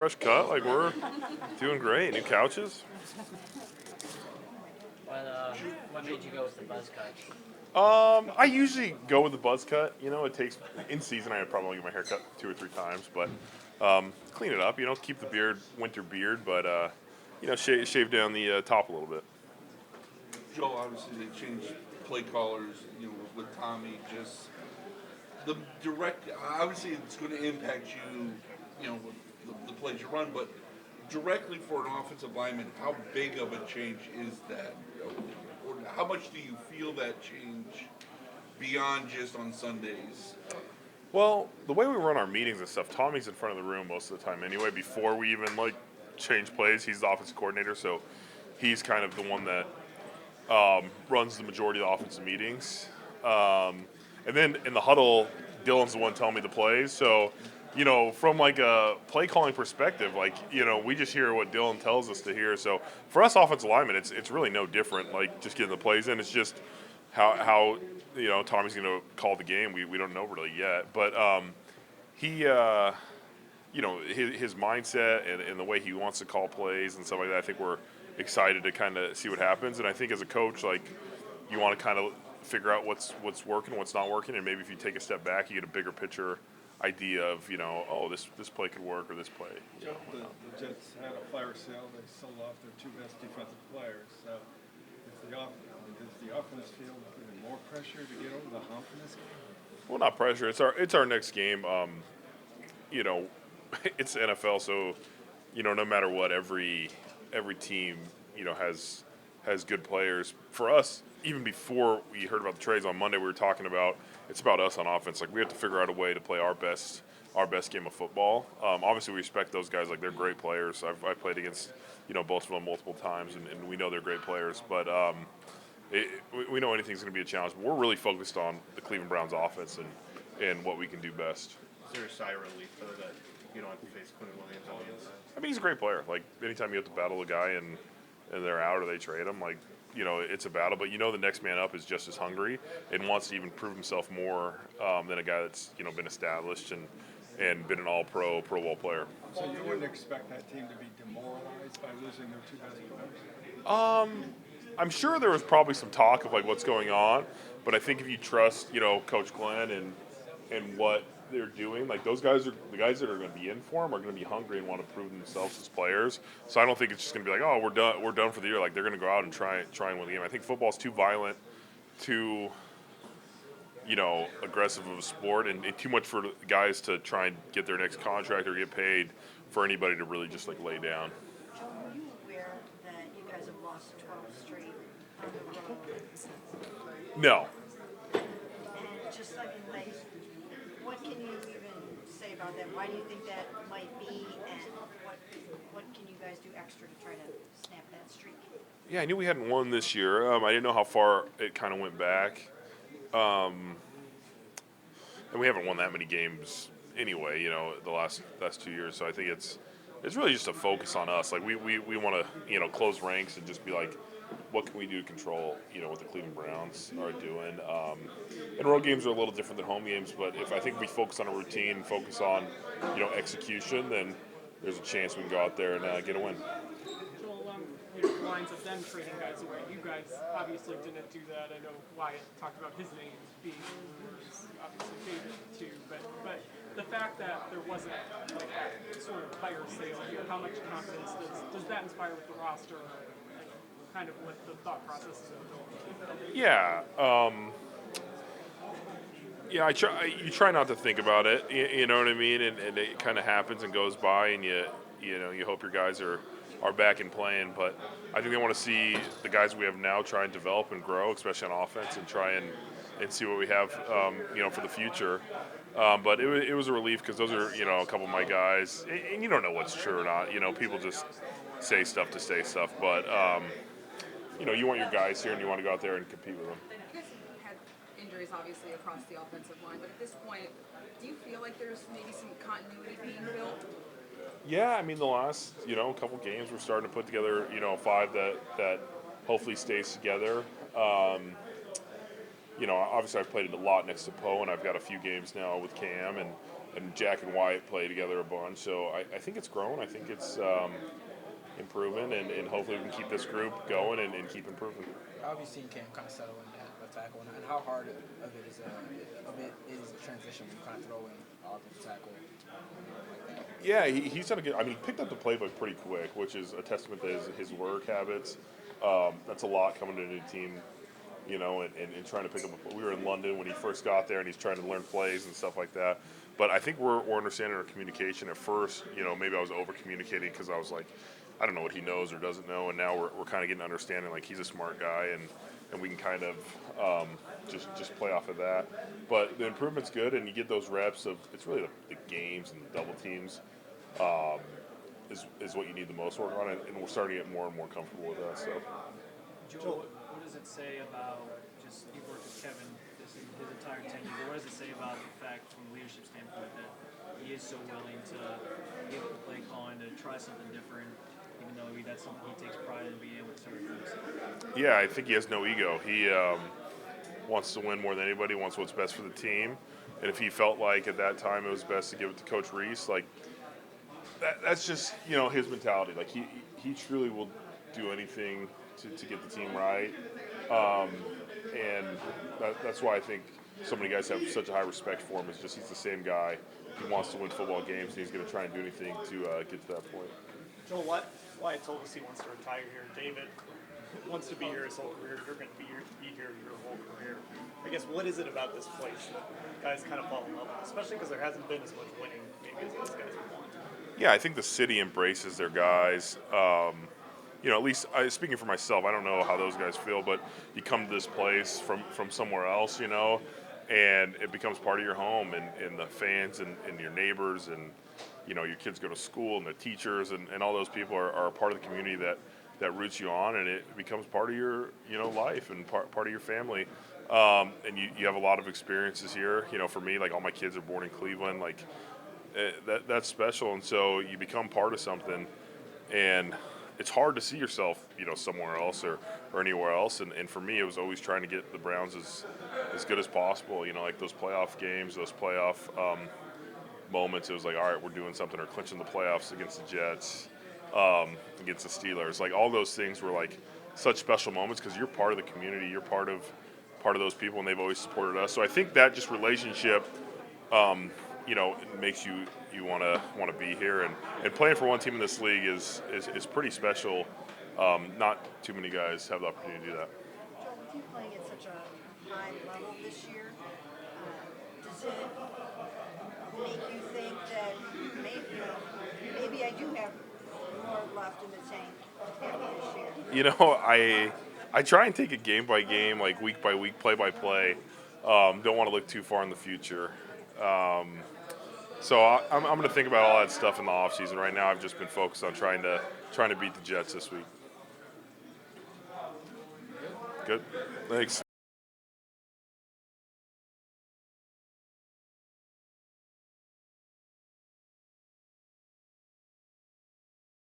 Fresh cut, like we're doing great. New couches. What made you go with the buzz cut? I usually go with the buzz cut. It takes in season. I probably get my hair cut 2 or 3 times, but clean it up. Keep the beard, winter beard, but shave down the top a little bit. Joe, obviously they changed play callers, with Tommy. Just the direct. Obviously, it's going to impact you, with the plays you run, but directly for an offensive lineman, how big of a change is that? Or how much do you feel that change beyond just on Sundays? Well, the way we run our meetings and stuff, Tommy's in front of the room most of the time anyway. Before we even change plays, he's the offensive coordinator, so he's kind of the one that runs the majority of the offensive meetings. And then in the huddle, Dylan's the one telling me the plays. So, from a play calling perspective, we just hear what Dylan tells us to hear. So for us offensive linemen, it's really no different. Just getting the plays in. It's just how Tommy's going to call the game. We don't know really yet, but he. His mindset and the way he wants to call plays and stuff like that. I think we're excited to kind of see what happens. And I think as a coach, you want to kind of figure out what's working, what's not working, and maybe if you take a step back, you get a bigger picture idea of this play could work or this play. Joe, the Jets had a fire sale. They sold off their two best defensive players. So does the offense feel even more pressure to get over the hump in this game? Well, not pressure. It's our next game. It's the NFL, so no matter what, every team has good players. For us, even before we heard about the trades on Monday, we were talking about it's about us on offense. We have to figure out a way to play our best game of football. Obviously, we respect those guys. They're great players. I've played against both of them multiple times, and we know they're great players. But we know anything's going to be a challenge. But we're really focused on the Cleveland Browns offense and what we can do best. Is there a sigh of relief though that you don't have to face Quinn Williams on the inside? I mean, he's a great player. Anytime you have to battle a guy and they're out or they trade him, it's a battle. But the next man up is just as hungry and wants to even prove himself more than a guy that's been established and been an all-pro, Pro Bowl player. So you wouldn't expect that team to be demoralized by losing their two best players? I'm sure there was probably some talk of what's going on, but I think if you trust Coach Glenn and what they're doing, those guys are the guys that are going to be in for him are going to be hungry and want to prove themselves as players. So I don't think it's just going to be oh, we're done for the year. They're going to go out and try and win the game. I think football's too violent, too aggressive of a sport, and too much for guys to try and get their next contract or get paid for anybody to really just lay down. Joe, are you aware that you guys have lost 12 straight on the road? No. And just what can you even say about that? Why do you think that might be, and what can you guys do extra to try to snap that streak? Yeah, I knew we hadn't won this year. I didn't know how far it kind of went back. And we haven't won that many games anyway, the last 2 years. So I think it's really just a focus on us. We want to, close ranks and just be what can we do to control, what the Cleveland Browns are doing. And road games are a little different than home games, but I think we focus on a routine and focus on, execution, then there's a chance we can go out there and get a win. Joel, along lines of them trading guys away, you guys obviously didn't do that. I know Wyatt talked about his name being obviously favorite too, but the fact that there wasn't that sort of fire sale here, how much confidence does that inspire with the roster? Kind of what the thought process is. Yeah. Yeah, you try not to think about it, you know what I mean, and it kind of happens and goes by, and you hope your guys are back and playing. But I think they want to see the guys we have now try and develop and grow, especially on offense, and try and see what we have, for the future. But it was a relief because those are a couple of my guys, and you don't know what's true or not. People just say stuff to say stuff, but you want your guys here and you want to go out there and compete with them. You guys have had injuries, obviously, across the offensive line, but at this point, do you feel like there's maybe some continuity being built? Yeah, I mean, the last, couple games we're starting to put together, five that hopefully stays together. Obviously I've played a lot next to Poe, and I've got a few games now with Cam, and and Jack and Wyatt play together a bunch. So I think it's grown. I think it's improving, and hopefully we can keep this group going and keep improving. How have you seen Cam kind of settle in at left tackle, and how hard of it is the transition when you kind of throw in offensive tackle like that? Yeah, he's done a good. I mean, he picked up the playbook pretty quick, which is a testament to his work habits. That's a lot coming to a new team, you know, and trying to pick up. We were in London when he first got there, and he's trying to learn plays and stuff like that. But I think we're understanding our communication. At first, you know, maybe I was over communicating because I was like, I don't know what he knows or doesn't know, and now we're kind of getting understanding. Like, he's a smart guy, and we can kind of just play off of that. But the improvement's good, and you get those reps of it's really the games and the double teams is what you need the most work on, and we're starting to get more and more comfortable with that. So, Joel, what does it say about just you've worked with Kevin his entire tenure? But what does it say about the fact, from a leadership standpoint, that he is so willing to give up the play calling, to try something different, even though that's something he takes pride in being able to sort of do himself? yeah, I think he has no ego. He wants to win more than anybody. Wants what's best for the team, and if he felt like at that time it was best to give it to Coach Reese, like. That's just, you know, his mentality. Like, he truly will do anything to get the team right. And that's why I think so many guys have such a high respect for him. It's just he's the same guy. He wants to win football games, and he's going to try and do anything to get to that point. Joel, Wyatt told us he wants to retire here. David wants to be here his whole career. You're going to be here your whole career. I guess, what is it about this place that guys kind of fall in love with, especially because there hasn't been as much winning maybe as these guys would want? Yeah, I think the city embraces their guys. You know, at least speaking for myself, I don't know how those guys feel, but you come to this place from somewhere else, you know, and it becomes part of your home, and the fans and your neighbors, and, you know, your kids go to school, and the teachers and all those people are a part of the community that roots you on, and it becomes part of your, you know, life and part of your family. And you have a lot of experiences here. You know, for me, like, all my kids are born in Cleveland, like, that's special, and so you become part of something, and it's hard to see yourself, you know, somewhere else or anywhere else, and for me it was always trying to get the Browns as good as possible, you know, like those playoff games, those playoff moments. It was like, all right, we're doing something, or clinching the playoffs against the Jets, against the Steelers, like all those things were like such special moments because you're part of the community, you're part of those people, and they've always supported us. So I think that just relationship, you know, it makes you want to be here, and playing for one team in this league is pretty special. Not too many guys have the opportunity to do that. Joel, with you playing at such a high level this year, does it make you think that maybe I do have more left in the tank after this year? You know, I try and take it game by game, like week by week, play by play. Don't want to look too far in the future. So I'm going to think about all that stuff in the offseason. Right now, I've just been focused on trying to beat the Jets this week. Good. Thanks.